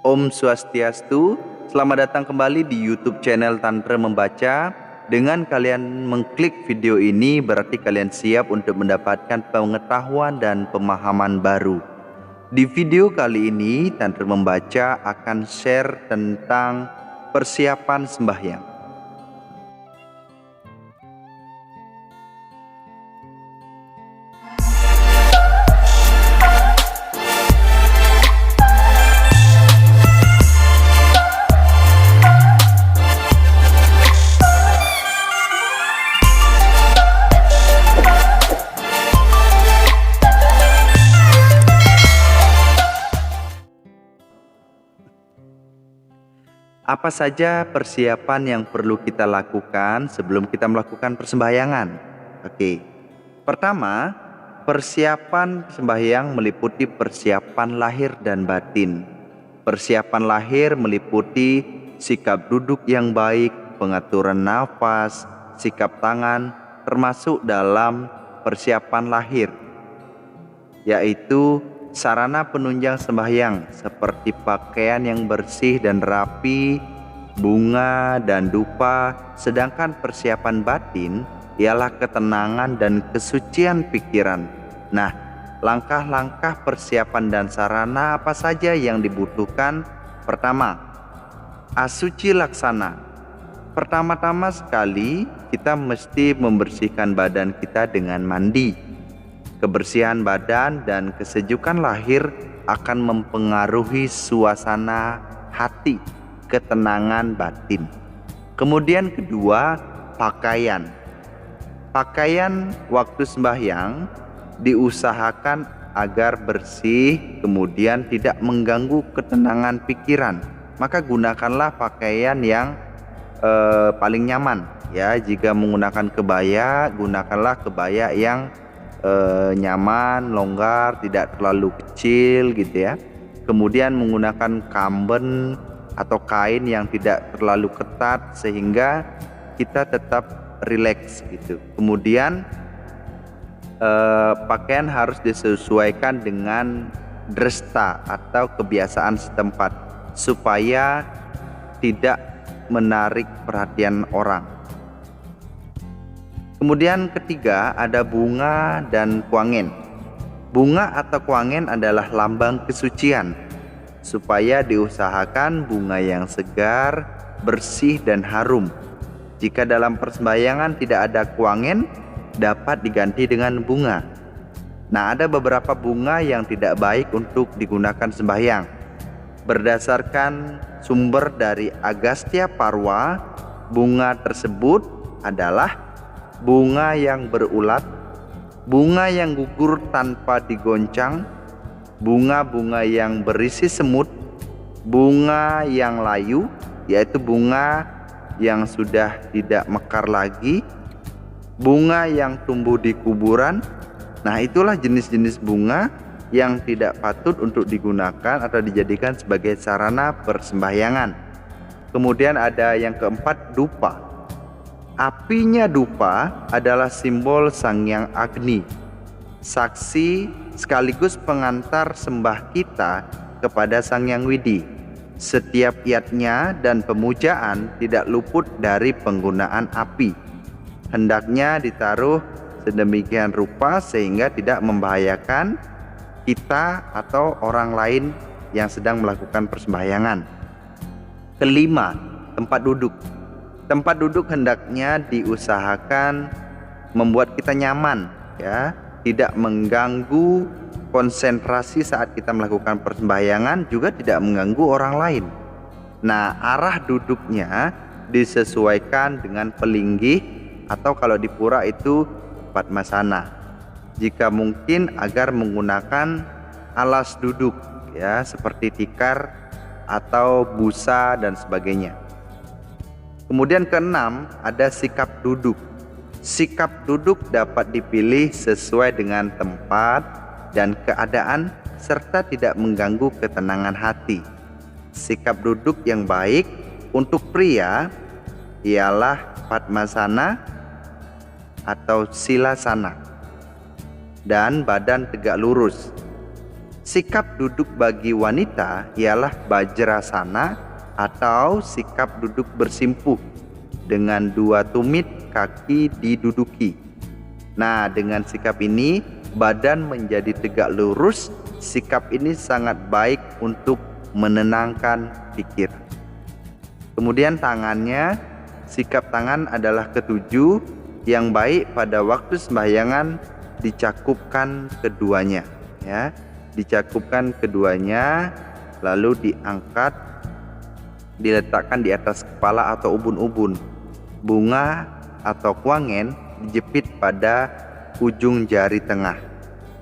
Om Swastiastu, selamat datang kembali di YouTube channel Tantra Membaca. Dengan kalian mengklik video ini berarti kalian siap untuk mendapatkan pengetahuan dan pemahaman baru. Di video kali ini Tantra Membaca akan share tentang persiapan sembahyang. Apa saja persiapan yang perlu kita lakukan sebelum kita melakukan persembahyangan? Oke. Pertama, persiapan sembahyang meliputi persiapan lahir dan batin. Persiapan lahir meliputi sikap duduk yang baik, pengaturan nafas, sikap tangan, termasuk dalam persiapan lahir, yaitu sarana penunjang sembahyang seperti pakaian yang bersih dan rapi, bunga dan dupa. Sedangkan persiapan batin ialah ketenangan dan kesucian pikiran. Nah, langkah-langkah persiapan dan sarana apa saja yang dibutuhkan? Pertama, asuci laksana. Pertama-tama sekali kita mesti membersihkan badan kita dengan mandi. Kebersihan badan dan kesejukan lahir akan mempengaruhi suasana hati, ketenangan batin. Kemudian kedua, pakaian. Pakaian waktu sembahyang diusahakan agar bersih, kemudian tidak mengganggu ketenangan pikiran. Maka gunakanlah pakaian yang paling nyaman. Ya, jika menggunakan kebaya, gunakanlah kebaya yang nyaman, longgar, tidak terlalu kecil gitu ya. Kemudian menggunakan kamben atau kain yang tidak terlalu ketat sehingga kita tetap rileks gitu. Kemudian pakaian harus disesuaikan dengan dresta atau kebiasaan setempat supaya tidak menarik perhatian orang. Kemudian ketiga, ada bunga dan kuangen. Bunga atau kuangen adalah lambang kesucian, supaya diusahakan bunga yang segar, bersih dan harum. Jika dalam persembahyangan tidak ada kuangen, dapat diganti dengan bunga. Nah, ada beberapa bunga yang tidak baik untuk digunakan sembahyang. Berdasarkan sumber dari Agastya Parwa, bunga tersebut adalah bunga yang berulat, bunga yang gugur tanpa digoncang, bunga-bunga yang berisi semut, bunga yang layu, yaitu bunga yang sudah tidak mekar lagi, bunga yang tumbuh di kuburan. Nah, itulah jenis-jenis bunga yang tidak patut untuk digunakan atau dijadikan sebagai sarana persembahyangan. Kemudian ada yang keempat, dupa. Apinya dupa adalah simbol Sang Hyang Agni, saksi sekaligus pengantar sembah kita kepada Sang Hyang Widi. Setiap yatnya dan pemujaan tidak luput dari penggunaan api. Hendaknya ditaruh sedemikian rupa sehingga tidak membahayakan kita atau orang lain yang sedang melakukan persembahyangan. Kelima, tempat duduk. Tempat duduk hendaknya diusahakan membuat kita nyaman, ya, tidak mengganggu konsentrasi saat kita melakukan persembahyangan, juga tidak mengganggu orang lain. Nah, arah duduknya disesuaikan dengan pelinggih atau kalau di pura itu padmasana. Jika mungkin agar menggunakan alas duduk, ya, seperti tikar atau busa dan sebagainya. Kemudian keenam, ada sikap duduk. Sikap duduk dapat dipilih sesuai dengan tempat dan keadaan serta tidak mengganggu ketenangan hati. Sikap duduk yang baik untuk pria ialah padmasana atau silasana dan badan tegak lurus. Sikap duduk bagi wanita ialah bajrasana atau sikap duduk bersimpuh dengan dua tumit kaki diduduki. Nah, dengan sikap ini badan menjadi tegak lurus. Sikap ini sangat baik untuk menenangkan pikiran. Kemudian tangannya, sikap tangan adalah ketujuh yang baik pada waktu sembahyangan dicakupkan keduanya, ya. Dicakupkan keduanya, lalu diangkat, diletakkan di atas kepala atau ubun-ubun. Bunga atau kuangen dijepit pada ujung jari tengah.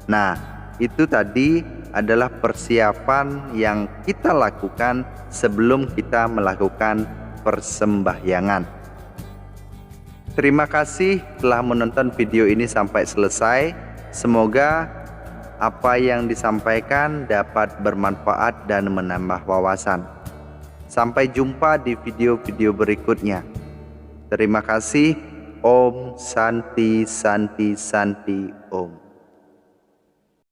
Nah, itu tadi adalah persiapan yang kita lakukan sebelum kita melakukan persembahyangan. Terima kasih telah menonton video ini sampai selesai. Semoga apa yang disampaikan dapat bermanfaat dan menambah wawasan. Sampai jumpa di video-video berikutnya. Terima kasih. Om Santi Santi Santi Om.